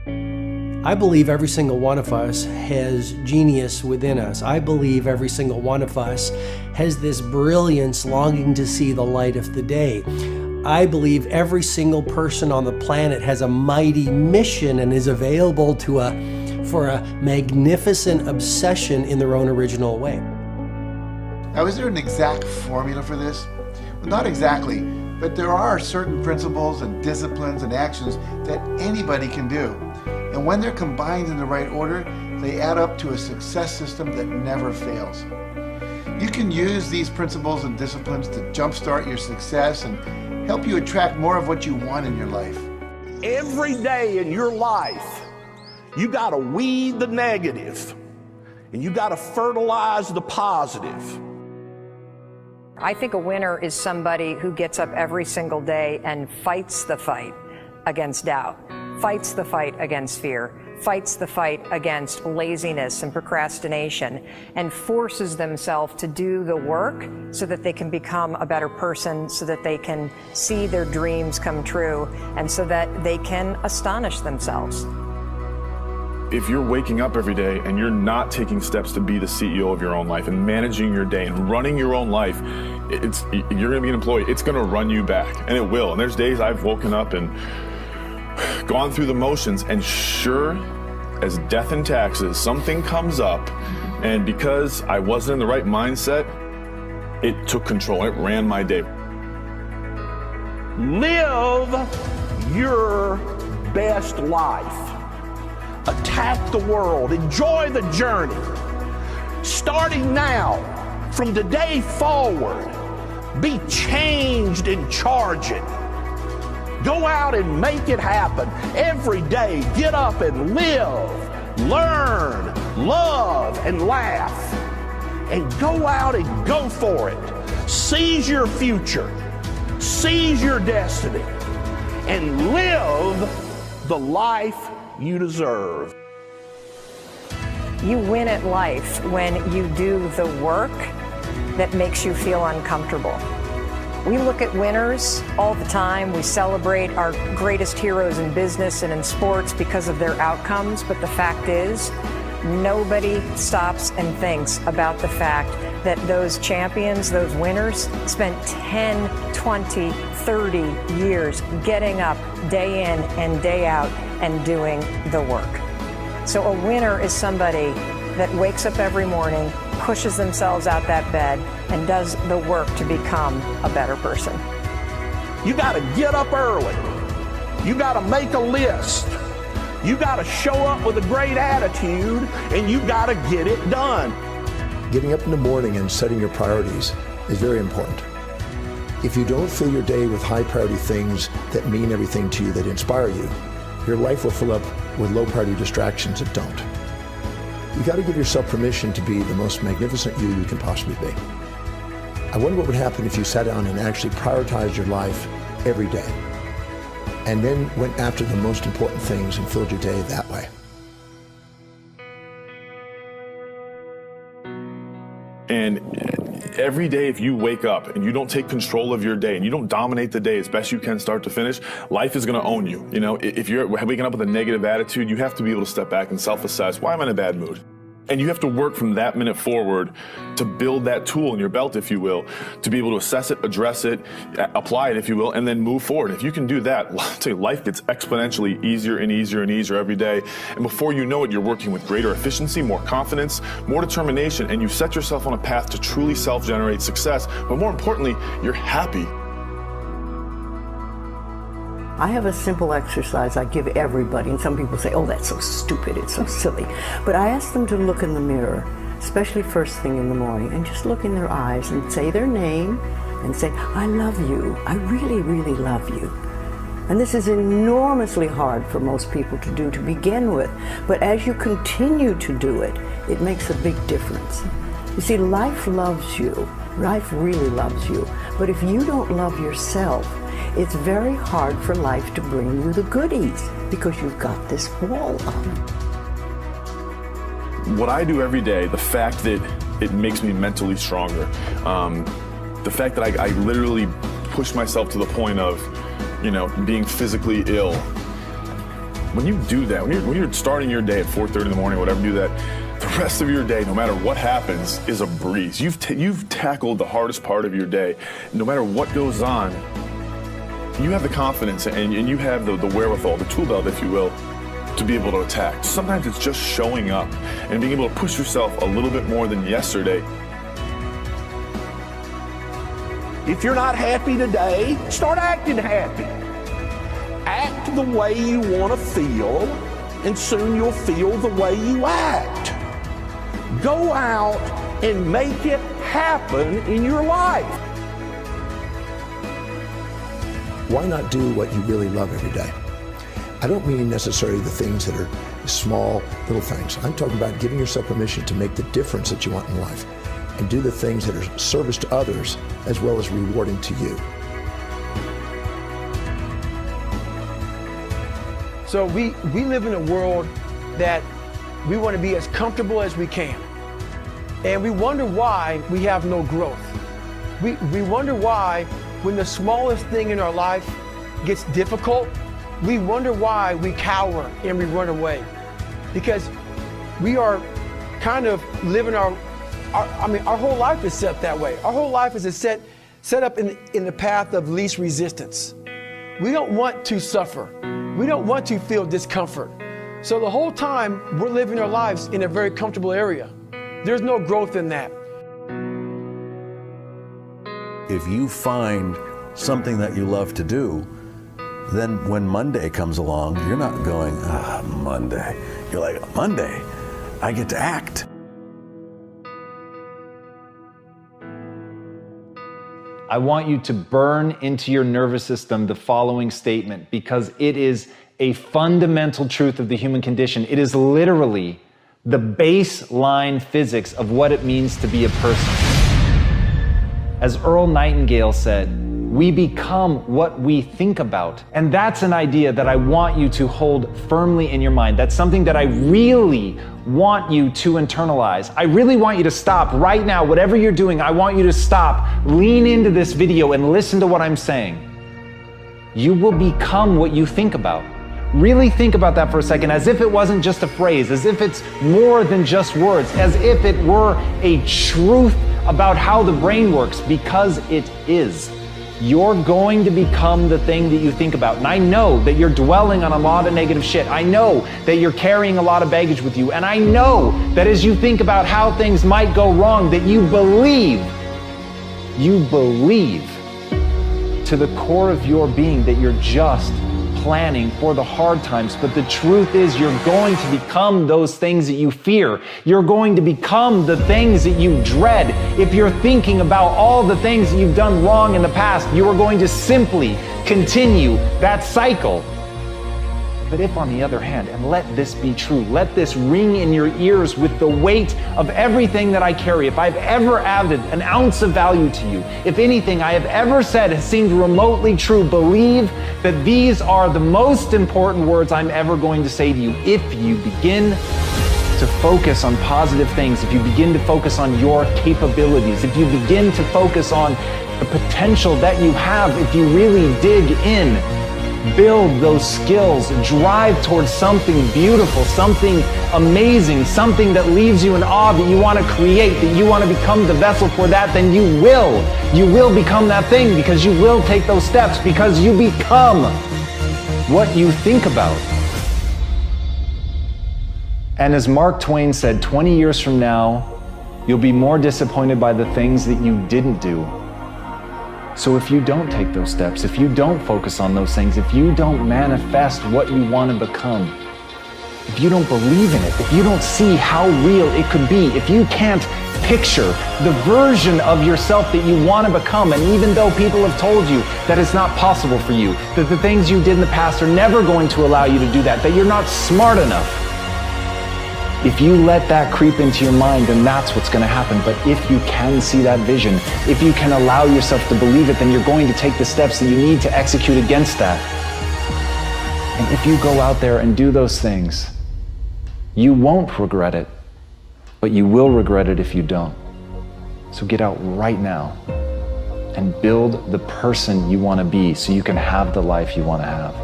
I believe every single one of us has genius within us. I believe every single one of us has this brilliance longing to see the light of the day. I believe every single person on the planet has a mighty mission and is available for a magnificent obsession in their own original way. Now, is there an exact formula for this? Well, not exactly, but there are certain principles and disciplines and actions that anybody can do. And when they're combined in the right order, they add up to a success system that never fails. You can use these principles and disciplines to jumpstart your success and help you attract more of what you want in your life. Every day in your life, you got to weed the negative and you got to fertilize the positive. I think a winner is somebody who gets up every single day and fights the fight against doubt, fights the fight against fear, fights the fight against laziness and procrastination, and forces themselves to do the work so that they can become a better person, so that they can see their dreams come true, and so that they can astonish themselves. If you're waking up every day and you're not taking steps to be the CEO of your own life and managing your day and running your own life, you're going to be an employee. It's going to run you back, and it will. And there's days I've woken up and gone through the motions, and sure as death and taxes, something comes up, and because I wasn't in the right mindset, it took control. It ran my day. Live your best life. Attack the world. Enjoy the journey. Starting now, from today forward, be changed and charge it. Go out and make it happen. Every day, get up and live, learn, love, and laugh. And go out and go for it. Seize your future. Seize your destiny. And live the life you deserve. You win at life when you do the work that makes you feel uncomfortable. We look at winners all the time. We celebrate our greatest heroes in business and in sports because of their outcomes, but the fact is, nobody stops and thinks about the fact that those champions, those winners, spent 10, 20, 30 years getting up day in and day out and doing the work. So a winner is somebody that wakes up every morning, pushes themselves out that bed, and does the work to become a better person. You got to get up early. You got to make a list. You got to show up with a great attitude, and you got to get it done. Getting up in the morning and setting your priorities is very important. If you don't fill your day with high priority things that mean everything to you, that inspire you, your life will fill up with low priority distractions that don't. You got to give yourself permission to be the most magnificent you can possibly be. I wonder what would happen if you sat down and actually prioritized your life every day, and then went after the most important things and filled your day that way. And every day, if you wake up and you don't take control of your day and you don't dominate the day as best you can start to finish, life is going to own you. You know, if you're waking up with a negative attitude, you have to be able to step back and self-assess. Why am I in a bad mood? And you have to work from that minute forward to build that tool in your belt, if you will, to be able to assess it, address it, apply it, if you will, and then move forward. If you can do that, I'll tell you, life gets exponentially easier and easier and easier every day. And before you know it, you're working with greater efficiency, more confidence, more determination, and you set yourself on a path to truly self-generate success. But more importantly, you're happy. I have a simple exercise I give everybody, and some people say, oh, that's so stupid, it's so silly. But I ask them to look in the mirror, especially first thing in the morning, and just look in their eyes and say their name and say, I love you, I really, really love you. And this is enormously hard for most people to do to begin with, but as you continue to do it, it makes a big difference. You see, life loves you, life really loves you, but if you don't love yourself, it's very hard for life to bring you the goodies because you've got this wall up. What I do every day, the fact that it makes me mentally stronger, the fact that I literally push myself to the point of, you know, being physically ill, When you do that, when you're starting your day at 4:30 in the morning, whatever, do that, the rest of your day, no matter what happens, is a breeze. You've tackled the hardest part of your day. No matter what goes on, you have the confidence and you have the wherewithal, the tool belt, if you will, to be able to attack. Sometimes it's just showing up and being able to push yourself a little bit more than yesterday. If you're not happy today, start acting happy. Act the way you want to feel, and soon you'll feel the way you act. Go out and make it happen in your life. Why not do what you really love every day? I don't mean necessarily the things that are small, little things. I'm talking about giving yourself permission to make the difference that you want in life and do the things that are service to others as well as rewarding to you. So we live in a world that we want to be as comfortable as we can. And we wonder why we have no growth. We wonder why when the smallest thing in our life gets difficult, we wonder why we cower and we run away. Because we are kind of living our whole life is set that way. Our whole life is set up in the path of least resistance. We don't want to suffer. We don't want to feel discomfort. So the whole time we're living our lives in a very comfortable area. There's no growth in that. If you find something that you love to do, then when Monday comes along, you're not going, Monday. You're like, Monday, I get to act. I want you to burn into your nervous system the following statement because it is a fundamental truth of the human condition. It is literally the baseline physics of what it means to be a person. As Earl Nightingale said, we become what we think about. And that's an idea that I want you to hold firmly in your mind. That's something that I really want you to internalize. I really want you to stop right now. Whatever you're doing, I want you to stop, lean into this video and listen to what I'm saying. You will become what you think about. Really think about that for a second, as if it wasn't just a phrase, as if it's more than just words, as if it were a truth about how the brain works, because it is. You're going to become the thing that you think about. And I know that you're dwelling on a lot of negative shit. I know that you're carrying a lot of baggage with you. And I know that as you think about how things might go wrong, that you believe to the core of your being that you're just planning for the hard times. But the truth is, you're going to become those things that you fear. You're going to become the things that you dread. If you're thinking about all the things that you've done wrong in the past, you are going to simply continue that cycle. But if, on the other hand, and let this be true, let this ring in your ears with the weight of everything that I carry, if I've ever added an ounce of value to you, if anything I have ever said has seemed remotely true, believe that these are the most important words I'm ever going to say to you. If you begin to focus on positive things, if you begin to focus on your capabilities, if you begin to focus on the potential that you have, if you really dig in, build those skills, drive towards something beautiful, something amazing, something that leaves you in awe, that you want to create, that you want to become the vessel for that, then you will become that thing, because you will take those steps, because you become what you think about. And as Mark Twain said, 20 years from now, you'll be more disappointed by the things that you didn't do. So if you don't take those steps, if you don't focus on those things, if you don't manifest what you want to become, if you don't believe in it, if you don't see how real it could be, if you can't picture the version of yourself that you want to become, and even though people have told you that it's not possible for you, that the things you did in the past are never going to allow you to do that, that you're not smart enough, if you let that creep into your mind, then that's what's going to happen. But if you can see that vision, if you can allow yourself to believe it, then you're going to take the steps that you need to execute against that. And if you go out there and do those things, you won't regret it, but you will regret it if you don't. So get out right now and build the person you want to be so you can have the life you want to have.